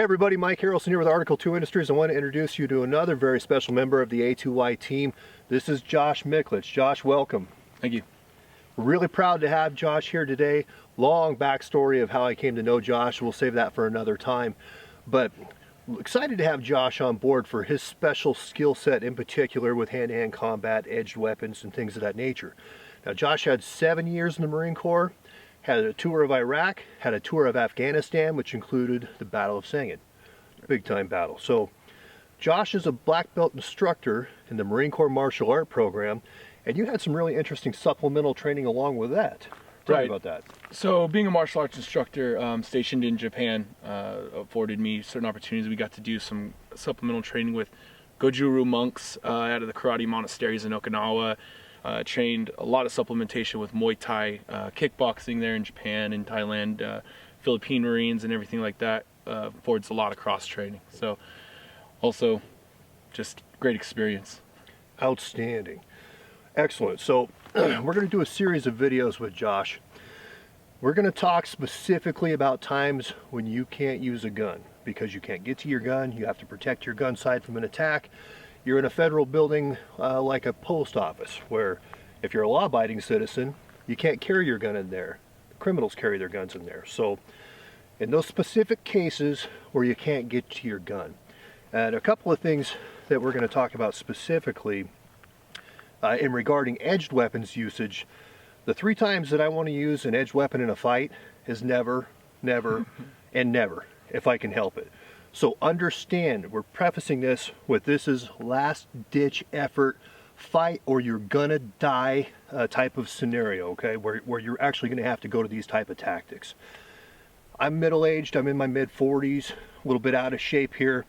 everybody, Mike Harrelson here with Article 2 Industries. I want to introduce you to another very special member of the A2I team. This is Josh Michlitsch. Josh, welcome. Thank you. We're really proud to have Josh here today. Long backstory of how I came to know Josh. We'll save that for another time. But excited to have Josh on board for his special skill set, in particular with hand-to-hand combat, edged weapons, and things of that nature. Now, Josh had 7 years in the Marine Corps, had a tour of Iraq, had a tour of Afghanistan, which included the Battle of Sangin, big time battle. So Josh is a black belt instructor in the Marine Corps martial art program, and you had some really interesting supplemental training along with that. Tell me about that. So being a martial arts instructor stationed in Japan afforded me certain opportunities. We got to do some supplemental training with Goju-ryu monks out of the karate monasteries in Okinawa. Trained a lot of supplementation with Muay Thai, kickboxing there in Japan and Thailand, Philippine Marines and everything like that. Affords a lot of cross training. So also just great experience. Outstanding. Excellent. So we're going to do a series of videos with Josh. We're going to talk specifically about times when you can't use a gun because you can't get to your gun. You have to protect your gun side from an attack. You're in a federal building like a post office where if you're a law-abiding citizen, you can't carry your gun in there. Criminals carry their guns in there. So in those specific cases where you can't get to your gun, and a couple of things that we're going to talk about specifically in regarding edged weapons usage, the 3 times that I want to use an edged weapon in a fight is never, never, and never, if I can help it. So understand, we're prefacing this with this is last ditch effort, fight or you're gonna die type of scenario, okay? Where you're actually gonna have to go to these type of tactics. I'm middle-aged, I'm in my mid-40s, a little bit out of shape here.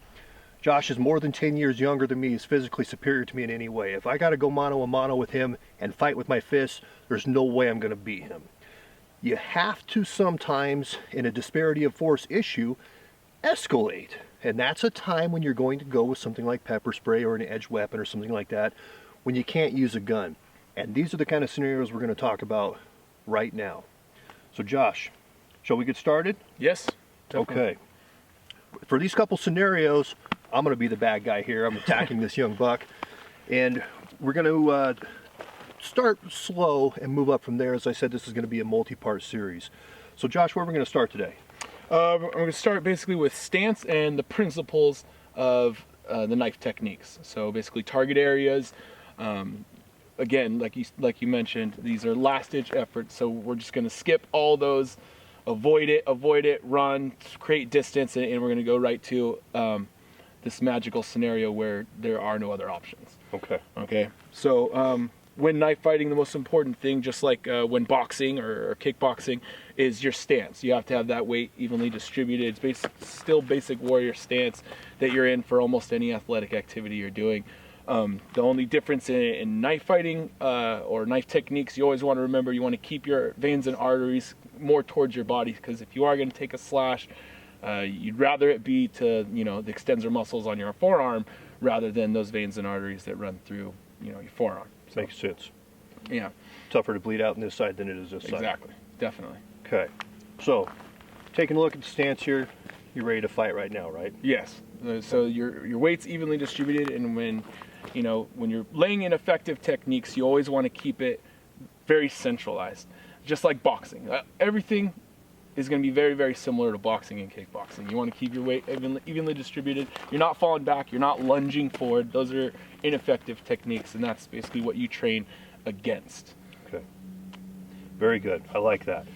Josh is more than 10 years younger than me. He's physically superior to me in any way. If I gotta go mano-a-mano with him and fight with my fists, there's no way I'm gonna beat him. You have to sometimes, in a disparity of force issue, escalate, and that's a time when you're going to go with something like pepper spray or an edged weapon or something like that when you can't use a gun. And these are the kind of scenarios we're going to talk about right now. So Josh, shall we get started? Yes, definitely. Okay. For these couple scenarios, I'm going to be the bad guy here. I'm attacking this young buck, and we're going to start slow and move up from there. As I said, this is going to be a multi-part series. So Josh, where are we going to start today? I'm going to start basically with stance and the principles of the knife techniques. So basically target areas. Again, like you mentioned, these are last-ditch efforts. So we're just going to skip all those, avoid it, run, create distance, and we're going to go right to this magical scenario where there are no other options. Okay. Okay. So when knife fighting, the most important thing, just like when boxing or kickboxing, is your stance. You have to have that weight evenly distributed. It's still basic warrior stance that you're in for almost any athletic activity you're doing. The only difference in knife fighting or knife techniques, you always want to remember, you want to keep your veins and arteries more towards your body, because if you are going to take a slash, you'd rather it be to the extensor muscles on your forearm rather than those veins and arteries that run through your forearm. So, makes sense. Yeah. Tougher to bleed out on this side than it is this side. Exactly. Definitely. Okay. So, taking a look at the stance here, you're ready to fight right now, right? Yes. So your weight's evenly distributed, and when you're laying in effective techniques, you always want to keep it very centralized, just like boxing. Everything is going to be very, very similar to boxing and kickboxing. You want to keep your weight evenly distributed. You're not falling back. You're not lunging forward. Those are ineffective techniques, and that's basically what you train against. Okay. Very good. I like that.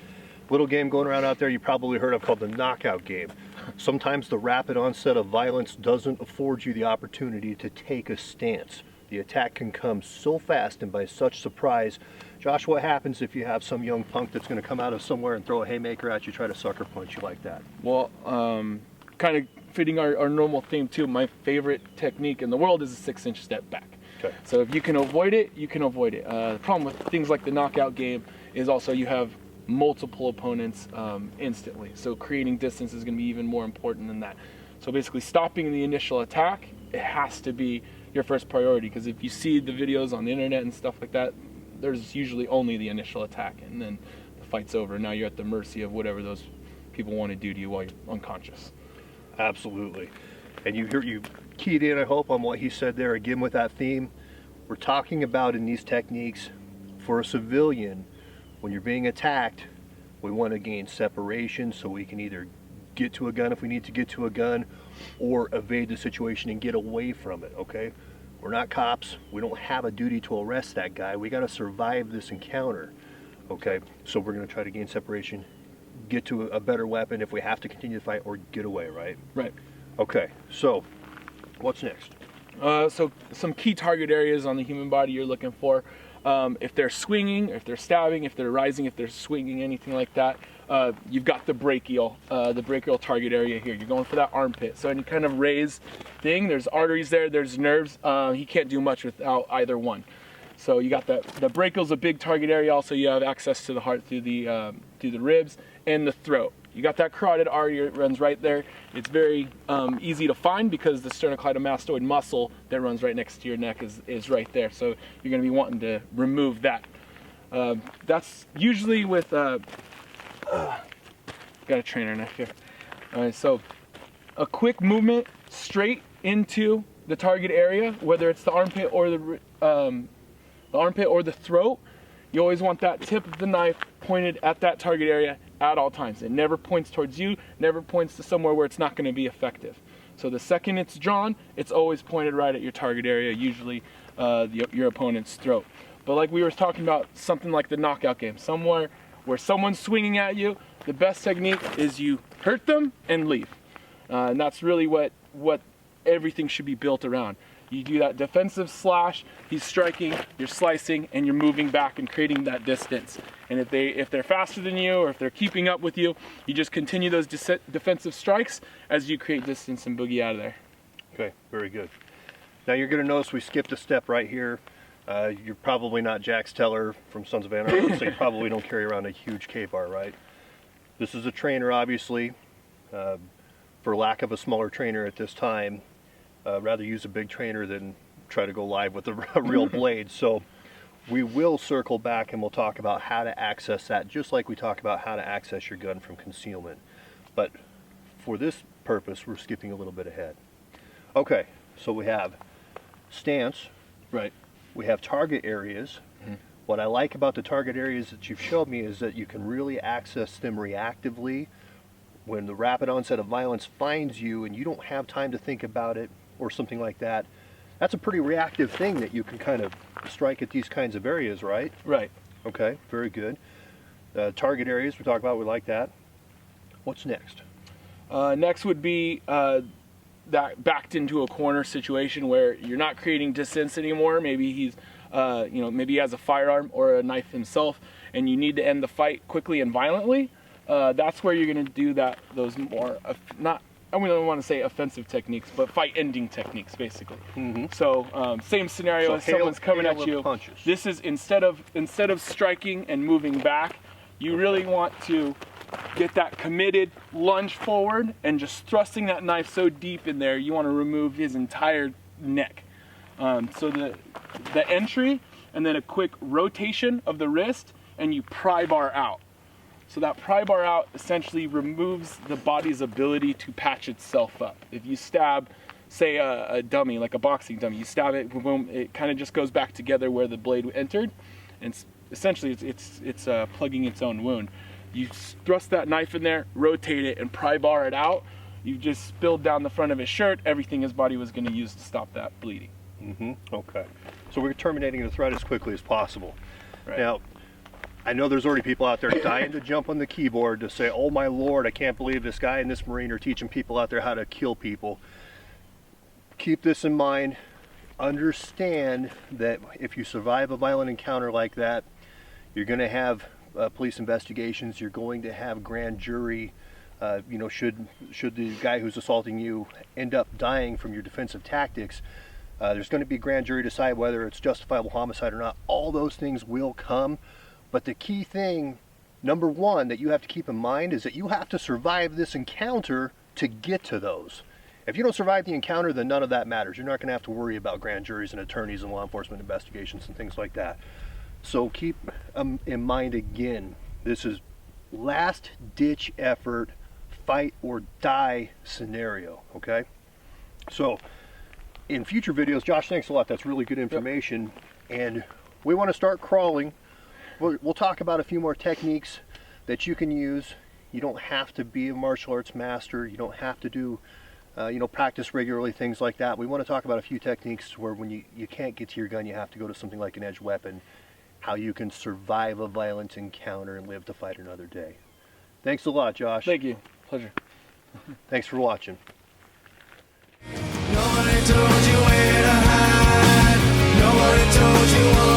Little game going around out there you probably heard of called the knockout game. Sometimes the rapid onset of violence doesn't afford you the opportunity to take a stance. The attack can come so fast and by such surprise. Josh, what happens if you have some young punk that's going to come out of somewhere and throw a haymaker at you, try to sucker punch you like that? Well, kind of fitting our normal theme too, my favorite technique in the world is a 6-inch step back. Okay. So if you can avoid it, you can avoid it. The problem with things like the knockout game is also you have multiple opponents instantly. So creating distance is going to be even more important than that. So basically stopping the initial attack, it has to be your first priority, because if you see the videos on the internet and stuff like that, there's usually only the initial attack, and then the fight's over. Now you're at the mercy of whatever those people want to do to you while you're unconscious. Absolutely. And you keyed in, I hope, on what he said there again with that theme. We're talking about in these techniques for a civilian, when you're being attacked, we want to gain separation so we can either get to a gun if we need to get to a gun, or evade the situation and get away from it, okay? We're not cops. We don't have a duty to arrest that guy. We got to survive this encounter, okay? So we're going to try to gain separation, get to a better weapon if we have to continue to fight, or get away, right? Right. Okay, so what's next? So some key target areas on the human body you're looking for. If they're swinging, if they're stabbing, if they're rising, if they're swinging, anything like that, you've got the brachial target area here. You're going for that armpit. So any kind of raised thing, there's arteries there, there's nerves. He can't do much without either one. So you got the brachial's a big target area. Also, you have access to the heart through the ribs and the throat. You got that carotid artery, it runs right there. It's very easy to find because the sternocleidomastoid muscle that runs right next to your neck is right there. So you're going to be wanting to remove that. That's usually with, got a trainer knife here. All right, so a quick movement straight into the target area, whether it's the armpit or the throat. You always want that tip of the knife pointed at that target area at all times. It never points towards you, never points to somewhere where it's not going to be effective. So the second it's drawn, it's always pointed right at your target area, usually your opponent's throat. But like we were talking about, something like the knockout game, somewhere where someone's swinging at you, the best technique is you hurt them and leave. And that's really what everything should be built around. You do that defensive slash, he's striking, you're slicing, and you're moving back and creating that distance. And if they're faster than you, or if they're keeping up with you, you just continue those defensive strikes as you create distance and boogie out of there. Okay, very good. Now you're going to notice we skipped a step right here. You're probably not Jax Teller from Sons of Anarchy, so you probably don't carry around a huge K-bar, right? This is a trainer, obviously. For lack of a smaller trainer at this time, rather use a big trainer than try to go live with a real blade. So we will circle back and we'll talk about how to access that, just like we talk about how to access your gun from concealment. But for this purpose, we're skipping a little bit ahead. Okay, so we have stance. Right. We have target areas. Mm-hmm. What I like about the target areas that you've showed me is that you can really access them reactively. When the rapid onset of violence finds you and you don't have time to think about it or something like that, that's a pretty reactive thing that you can kind of strike at these kinds of areas, right? Right. Okay, very good. Target areas we talked about, we like that. What's next? Next would be that backed into a corner situation where you're not creating distance anymore. Maybe he's, maybe he has a firearm or a knife himself, and you need to end the fight quickly and violently. That's where you're going to do those more, I don't want to say offensive techniques, but fight-ending techniques, basically. Mm-hmm. So same scenario as someone's coming at you. Punches. This is instead of striking and moving back, you really want to get that committed lunge forward and just thrusting that knife so deep in there, you want to remove his entire neck. So the entry and then a quick rotation of the wrist, and you pry bar out. So that pry bar out essentially removes the body's ability to patch itself up. If you stab, say a dummy, like a boxing dummy, you stab it, boom, it kind of just goes back together where the blade entered, and essentially it's plugging its own wound. You thrust that knife in there, rotate it, and pry bar it out. You just spilled down the front of his shirt, everything his body was going to use to stop that bleeding. Mm-hmm. Okay. So we're terminating the threat as quickly as possible. Right. Now, I know there's already people out there dying to jump on the keyboard to say, oh my Lord, I can't believe this guy and this Marine are teaching people out there how to kill people. Keep this in mind. Understand that if you survive a violent encounter like that, you're going to have police investigations, you're going to have grand jury. Should the guy who's assaulting you end up dying from your defensive tactics, there's going to be grand jury decide whether it's justifiable homicide or not. All those things will come. But the key thing, number one, that you have to keep in mind is that you have to survive this encounter to get to those. If you don't survive the encounter, then none of that matters. You're not going to have to worry about grand juries and attorneys and law enforcement investigations and things like that. So keep in mind again, this is last-ditch effort fight or die scenario, okay? So in future videos, Josh, thanks a lot. That's really good information. Yep. And we want to start crawling. We'll talk about a few more techniques that you can use. You don't have to be a martial arts master. You don't have to do, practice regularly, things like that. We want to talk about a few techniques where when you can't get to your gun, you have to go to something like an edge weapon, how you can survive a violent encounter and live to fight another day. Thanks a lot, Josh. Thank you. Pleasure. Thanks for watching. Nobody told you where to hide. Nobody told you